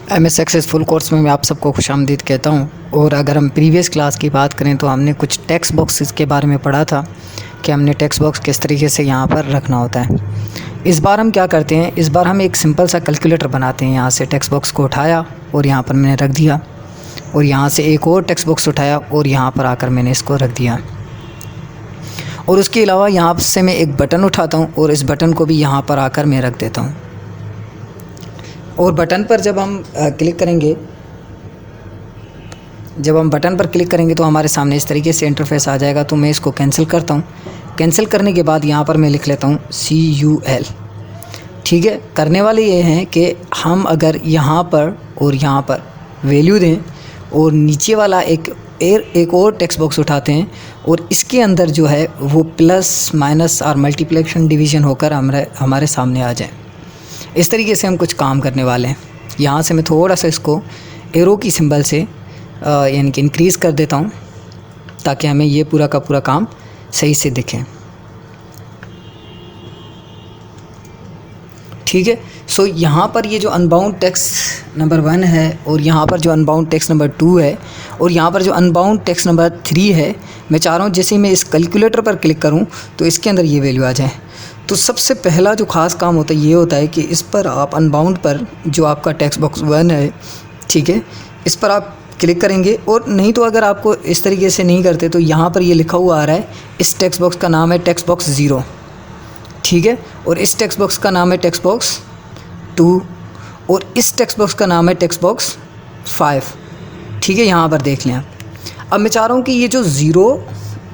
MS successful course में मैं आप सबको खुशामदीद कहता हूँ। और अगर हम प्रीवियस क्लास की बात करें तो हमने कुछ टेक्स्ट बॉक्सेस के बारे में पढ़ा था कि हमने टेक्स्ट बॉक्स किस तरीके से यहाँ पर रखना होता है। इस बार हम क्या करते हैं, इस बार हम एक सिंपल सा कैलकुलेटर बनाते हैं। यहाँ से टेक्स्ट बॉक्स को उठाया और यहाँ पर मैंने रख दिया, और यहाँ से एक और टेक्स्ट बॉक्स उठाया और यहाँ पर आकर मैंने इसको रख दिया। और उसके अलावा यहाँ से मैं एक बटन उठाता हूँ और इस बटन को भी यहाँ पर आकर मैं रख देता हूँ। और बटन पर जब हम क्लिक करेंगे तो हमारे सामने इस तरीके से इंटरफेस आ जाएगा। तो मैं इसको कैंसिल करता हूँ। कैंसिल करने के बाद यहाँ पर मैं लिख लेता हूँ CUL। ठीक है, करने वाले ये हैं कि हम अगर यहाँ पर और यहाँ पर वैल्यू दें और नीचे वाला एक और टेक्स्ट बॉक्स उठाते हैं और इसके अंदर जो है वो प्लस माइनस और मल्टीप्लिकेशन डिवीज़न होकर हमारे सामने आ जाए। इस तरीके से हम कुछ काम करने वाले हैं। यहाँ से मैं थोड़ा सा इसको एरो की सिंबल से यानी कि इंक्रीज़ कर देता हूँ ताकि हमें ये पूरा का पूरा काम सही से दिखे। ठीक है, सो यहाँ पर ये जो अनबाउंड टेक्स्ट नंबर 1 है और यहाँ पर जो अनबाउंड टेक्स्ट नंबर 2 है और यहाँ पर जो अनबाउंड टेक्स्ट नंबर 3 है, मैं चाह रहा हूँ जैसे मैं इस कैलकुलेटर पर क्लिक करूँ तो इसके अंदर ये वैल्यू आ जाए। तो सबसे पहला जो ख़ास काम होता है ये होता है कि इस पर आप अनबाउंड पर जो आपका टेक्स्ट बॉक्स 1 है, ठीक है, इस पर आप क्लिक करेंगे। और नहीं तो अगर आपको इस तरीके से नहीं करते तो यहाँ पर ये लिखा हुआ आ रहा है, इस टेक्स्ट बॉक्स का नाम है टेक्स्ट बॉक्स 0, ठीक है, और इस टेक्स्ट बॉक्स का नाम है टेक्स्ट बॉक्स 2 और इस टेक्स्ट बॉक्स का नाम है टेक्स्ट बॉक्स 5। ठीक है, यहाँ पर देख लें। अब मैं चाह रहा हूँ कि ये जो 0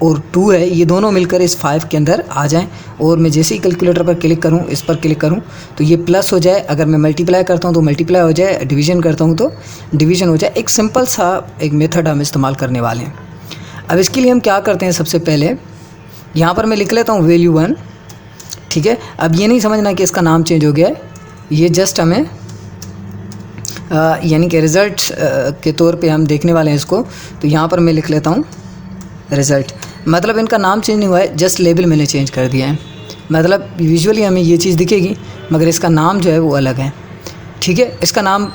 और 2 है ये दोनों मिलकर इस 5 के अंदर आ जाएं। और मैं जैसे ही कैलकुलेटर पर क्लिक करूं, इस पर क्लिक करूं तो ये प्लस हो जाए। अगर मैं मल्टीप्लाई करता हूं तो मल्टीप्लाई हो जाए, डिवीज़न करता हूं तो डिवीज़न हो जाए। एक सिंपल सा एक मेथड हम इस्तेमाल करने वाले हैं। अब इसके लिए हम क्या करते हैं, सबसे पहले यहाँ पर मैं लिख लेता हूँ वैल्यू 1। ठीक है, अब ये नहीं समझना कि इसका नाम चेंज हो गया है, ये जस्ट हमें यानी कि रिज़ल्ट के तौर पे हम देखने वाले हैं इसको। तो यहाँ पर मैं लिख लेता हूँ रिज़ल्ट, मतलब इनका नाम चेंज नहीं हुआ है, जस्ट लेबल मैंने चेंज कर दिया है। मतलब विजुअली हमें ये चीज़ दिखेगी मगर इसका नाम जो है वो अलग है। ठीक है, इसका नाम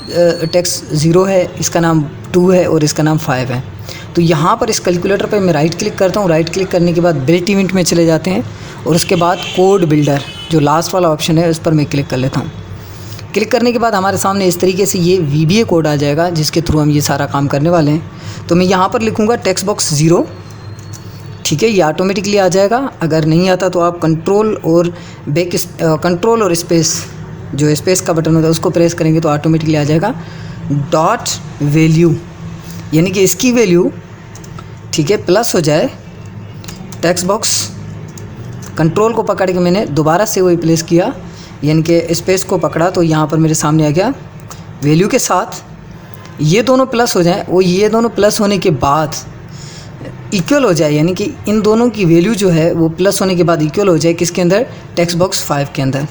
टेक्स्ट 0 है, इसका नाम 2 है और इसका नाम 5 है। तो यहाँ पर इस कैलकुलेटर पे मैं राइट क्लिक करता हूँ। राइट क्लिक करने के बाद बिल्ट इवेंट में चले जाते हैं और उसके बाद कोड बिल्डर जो लास्ट वाला ऑप्शन है उस पर मैं क्लिक कर लेता हूँ। क्लिक करने के बाद हमारे सामने इस तरीके से ये VBA कोड आ जाएगा जिसके थ्रू हम ये सारा काम करने वाले हैं। तो मैं यहाँ पर लिखूँगा टेक्स्ट बॉक्स 0। ठीक है, ये ऑटोमेटिकली आ जाएगा। अगर नहीं आता तो आप कंट्रोल और स्पेस, जो स्पेस का बटन होता है उसको प्रेस करेंगे तो ऑटोमेटिकली आ जाएगा डॉट वैल्यू, यानी कि इसकी वैल्यू, ठीक है, प्लस हो जाए। टेक्स्ट बॉक्स कंट्रोल को पकड़ के मैंने दोबारा से वही प्लेस किया, यानी कि स्पेस को पकड़ा तो यहाँ पर मेरे सामने आ गया वैल्यू के साथ ये दोनों प्लस हो जाएं। वो ये दोनों प्लस होने के बाद इक्वल हो जाए, यानी कि इन दोनों की वैल्यू जो है वो प्लस होने के बाद इक्वल हो जाए किसके अंदर, टेक्स्ट बॉक्स 5 के अंदर।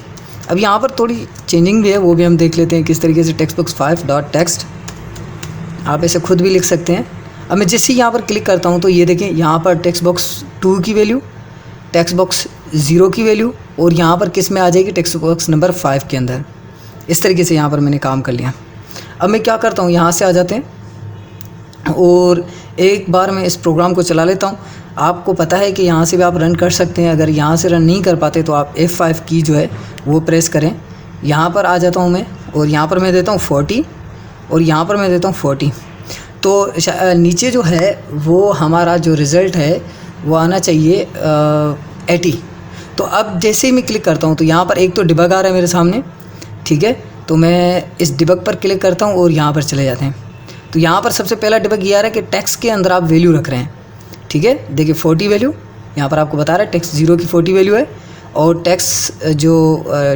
अब यहाँ पर थोड़ी चेंजिंग भी है, वो भी हम देख लेते हैं किस तरीके से। टेक्स्ट बॉक्स 5 डॉट टेक्स्ट, आप ऐसे खुद भी लिख सकते हैं। अब मैं जैसे ही यहाँ पर क्लिक करता हूँ तो ये देखें यहाँ पर टेक्स्ट बॉक्स 2 की वैल्यू, टेक्स्ट बॉक्स 0 की वैल्यू और यहाँ पर किस में आ जाएगी, टेक्स्ट बॉक्स नंबर 5 के अंदर। इस तरीके से यहाँ पर मैंने काम कर लिया। अब मैं क्या करता हूँ, यहाँ से आ जाते हैं और एक बार मैं इस प्रोग्राम को चला लेता हूँ। आपको पता है कि यहाँ से भी आप रन कर सकते हैं। अगर यहाँ से रन नहीं कर पाते तो आप F5 की जो है वो प्रेस करें। यहाँ पर आ जाता हूँ मैं और यहाँ पर मैं देता हूँ 40 और यहाँ पर मैं देता हूँ 40। तो नीचे जो है वो हमारा जो रिज़ल्ट है वो आना चाहिए 80। तो अब जैसे ही मैं क्लिक करता हूँ तो यहाँ पर एक तो डिबग आ रहा है मेरे सामने। ठीक है, तो मैं इस डिबग पर क्लिक करता हूँ और यहाँ पर चले जाते हैं। तो यहाँ पर सबसे पहला डिबग ये आ रहा है कि टेक्स्ट के अंदर आप वैल्यू रख रहे हैं। ठीक है, देखिए 40 वैल्यू यहाँ पर आपको बता रहा है, टेक्स्ट 0 की 40 वैल्यू है और टेक्स्ट जो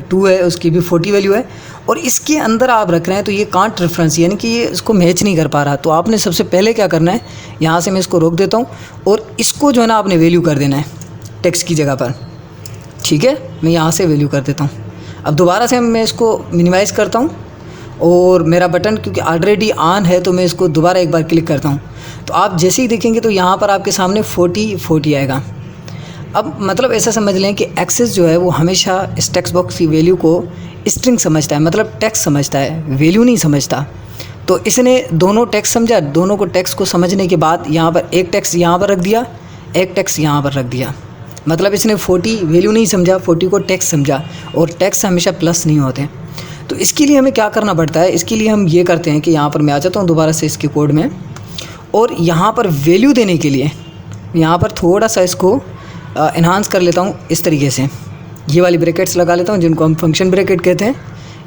2 है उसकी भी 40 वैल्यू है और इसके अंदर आप रख रहे हैं। तो ये कांट रेफरेंस, यानी कि ये इसको मैच नहीं कर पा रहा। तो आपने सबसे पहले क्या करना है, यहाँ से मैं इसको रोक देता हूँ और इसको जो है ना आपने वैल्यू कर देना है टेक्स्ट की जगह पर। ठीक है, मैं यहाँ से वैल्यू कर देता हूँ। अब दोबारा से मैं इसको मिनिमाइज़ करता हूँ और मेरा बटन क्योंकि ऑलरेडी ऑन है तो मैं इसको दोबारा एक बार क्लिक करता हूँ। तो आप जैसे ही देखेंगे तो यहाँ पर आपके सामने 40 आएगा। अब मतलब ऐसा समझ लें कि एक्सेस जो है वो हमेशा इस टेक्स्ट बॉक्स की वैल्यू को स्ट्रिंग समझता है, मतलब टेक्स्ट समझता है, वैल्यू नहीं समझता। तो इसने दोनों टेक्स्ट समझा, दोनों को टेक्स्ट को समझने के बाद यहाँ पर एक टेक्स्ट यहाँ पर रख दिया, एक टेक्स्ट यहाँ पर रख दिया। मतलब इसने 40 वैल्यू नहीं समझा, 40 को टेक्स्ट समझा, और टेक्स्ट हमेशा प्लस नहीं होते। तो इसके लिए हमें क्या करना पड़ता है, इसके लिए हम ये करते हैं कि यहाँ पर मैं आ जाता हूँ दोबारा से इसके कोड में, और यहाँ पर वैल्यू देने के लिए यहाँ पर थोड़ा सा इसको इन्हांस कर लेता हूँ इस तरीके से। ये वाली ब्रैकेट्स लगा लेता हूँ जिनको हम फंक्शन ब्रैकेट कहते हैं,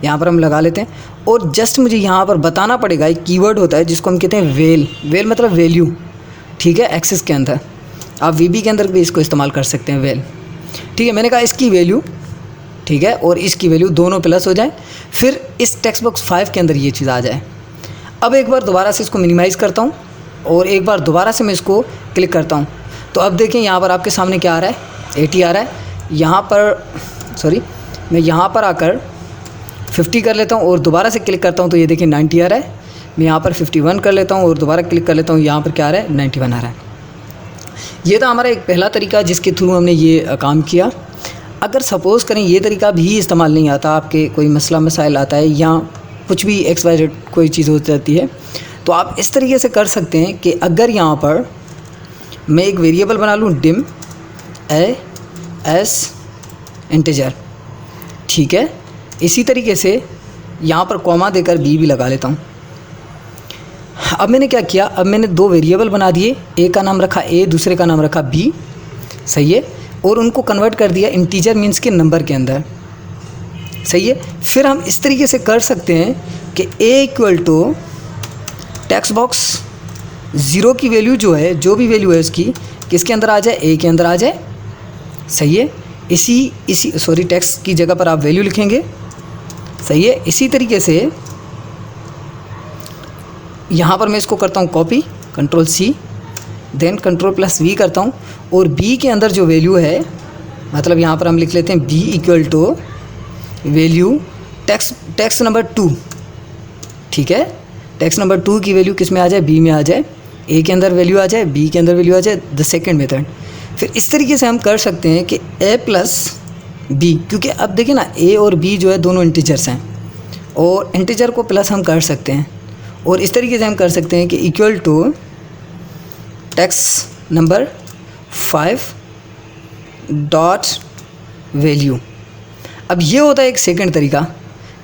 यहाँ पर हम लगा लेते हैं। और जस्ट मुझे यहाँ पर बताना पड़ेगा, एक कीवर्ड होता है जिसको हम कहते हैं वेल। वेल मतलब वैल्यू, ठीक है, एक्सेस के अंदर। आप वीबी के अंदर भी इसको इस्तेमाल कर सकते हैं, वेल, ठीक है। मैंने कहा इसकी वैल्यू, ठीक है, और इसकी वैल्यू दोनों प्लस हो जाए, फिर इस टेक्स्ट बॉक्स 5 के अंदर ये चीज़ आ जाए। अब एक बार दोबारा से इसको मिनिमाइज़ करता हूँ और एक बार दोबारा से मैं इसको क्लिक करता हूँ। तो अब देखें यहाँ पर आपके सामने क्या आ रहा है, 80 आ रहा है। यहाँ पर मैं यहाँ पर आकर 50 कर लेता हूँ और दोबारा से क्लिक करता हूँ तो ये देखिए 90 आ रहा है। मैं यहाँ पर 51 कर लेता हूँ और दोबारा क्लिक कर लेता हूँ, यहाँ पर क्या आ रहा है, 91 आ रहा है। ये था हमारा एक पहला तरीका जिसके थ्रू हमने ये काम किया। अगर सपोज़ करें ये तरीका भी इस्तेमाल नहीं आता, आपके कोई मसला मसाइल आता है या कुछ भी XYZ कोई चीज़ हो जाती है, तो आप इस तरीके से कर सकते हैं कि अगर यहाँ पर मैं एक वेरिएबल बना लूँ dim as इंटीजर, ठीक है। इसी तरीके से यहाँ पर कॉमा देकर b भी लगा लेता हूँ। अब मैंने क्या किया, अब मैंने दो वेरिएबल बना दिए, एक का नाम रखा a, दूसरे का नाम रखा b, सही है, और उनको कन्वर्ट कर दिया इंटीजर मीन्स के नंबर के अंदर, सही है। फिर हम इस तरीके से कर सकते हैं कि a equal to text box 0 की वैल्यू जो है, जो भी वैल्यू है उसकी किसके अंदर आ जाए, a के अंदर आ जाए, सही है। इसी टेक्स्ट की जगह पर आप वैल्यू लिखेंगे, सही है। इसी तरीके से यहाँ पर मैं इसको करता हूँ कॉपी, Ctrl+C, देन Ctrl+V करता हूँ, और b के अंदर जो वैल्यू है, मतलब यहाँ पर हम लिख लेते हैं b equal to value text number 2, ठीक है। टेक्स्ट नंबर 2 की वैल्यू किस में आ जाए, b में आ जाए, a के अंदर वैल्यू आ जाए, b के अंदर वैल्यू आ जाए, द सेकेंड मेथड। फिर इस तरीके से हम कर सकते हैं कि a प्लस b, क्योंकि अब देखिए ना a और b जो है दोनों इंटीजर्स हैं, और इंटीजर को प्लस हम कर सकते हैं। और इस तरीके से हम कर सकते हैं कि equal to text number 5 dot value. अब ये होता है एक सेकंड तरीका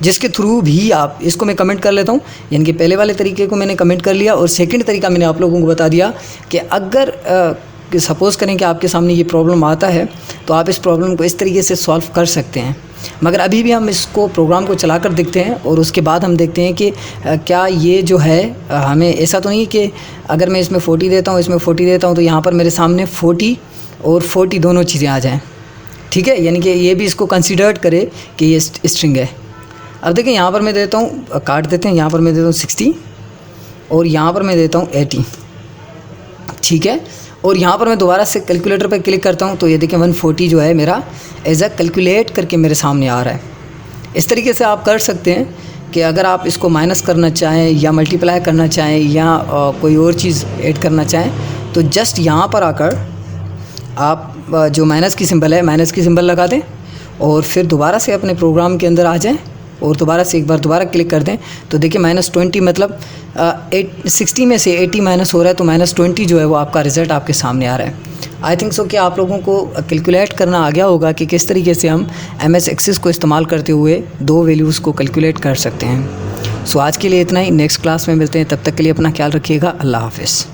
जिसके थ्रू भी आप इसको मैं कमेंट कर लेता हूँ, यानी कि पहले वाले तरीके को मैंने कमेंट कर लिया और सेकंड तरीका मैंने आप लोगों को बता दिया कि अगर सपोज़ करें कि आपके सामने ये प्रॉब्लम आता है तो आप इस प्रॉब्लम को इस तरीके से सॉल्व कर सकते हैं। मगर अभी भी हम इसको प्रोग्राम को चला कर देखते हैं और उसके बाद हम देखते हैं कि क्या ये जो है हमें ऐसा तो नहीं कि अगर मैं इसमें 40 देता हूँ, इसमें 40 देता हूँ, तो यहाँ पर मेरे सामने 40 और 40 दोनों चीज़ें आ जाएँ, ठीक है। यानी कि ये भी इसको कंसिडर्ड करे कि ये स्ट्रिंग है। अब देखिए यहाँ पर मैं देता हूँ, काट देते हैं, यहाँ पर मैं देता हूँ 60 और यहाँ पर मैं देता हूँ 80, ठीक है। और यहाँ पर मैं दोबारा से कैलकुलेटर पर क्लिक करता हूँ तो ये देखिए 140 जो है मेरा एज अ कैलकुलेट करके मेरे सामने आ रहा है। इस तरीके से आप कर सकते हैं कि अगर आप इसको माइनस करना चाहें या मल्टीप्लाई करना चाहें या कोई और चीज़ ऐड करना चाहें तो जस्ट यहाँ पर आकर आप जो माइनस की सिंबल है, माइनस की सिंबल लगा दें और फिर दोबारा से अपने प्रोग्राम के अंदर आ जाएं और दोबारा से एक बार दोबारा क्लिक कर दें तो देखिए -20 मतलब 60 में से 80 माइनस हो रहा है, तो -20 जो है वो आपका रिज़ल्ट आपके सामने आ रहा है। आई थिंक सो कि आप लोगों को कैलकुलेट करना आ गया होगा कि किस तरीके से हम MS एक्सेस को इस्तेमाल करते हुए दो वैल्यूज़ को कैलकुलेट कर सकते हैं। सो आज के लिए इतना ही, नेक्स्ट क्लास में मिलते हैं, तब तक के लिए अपना ख्याल रखिएगा। अल्लाह हाफ़िज़।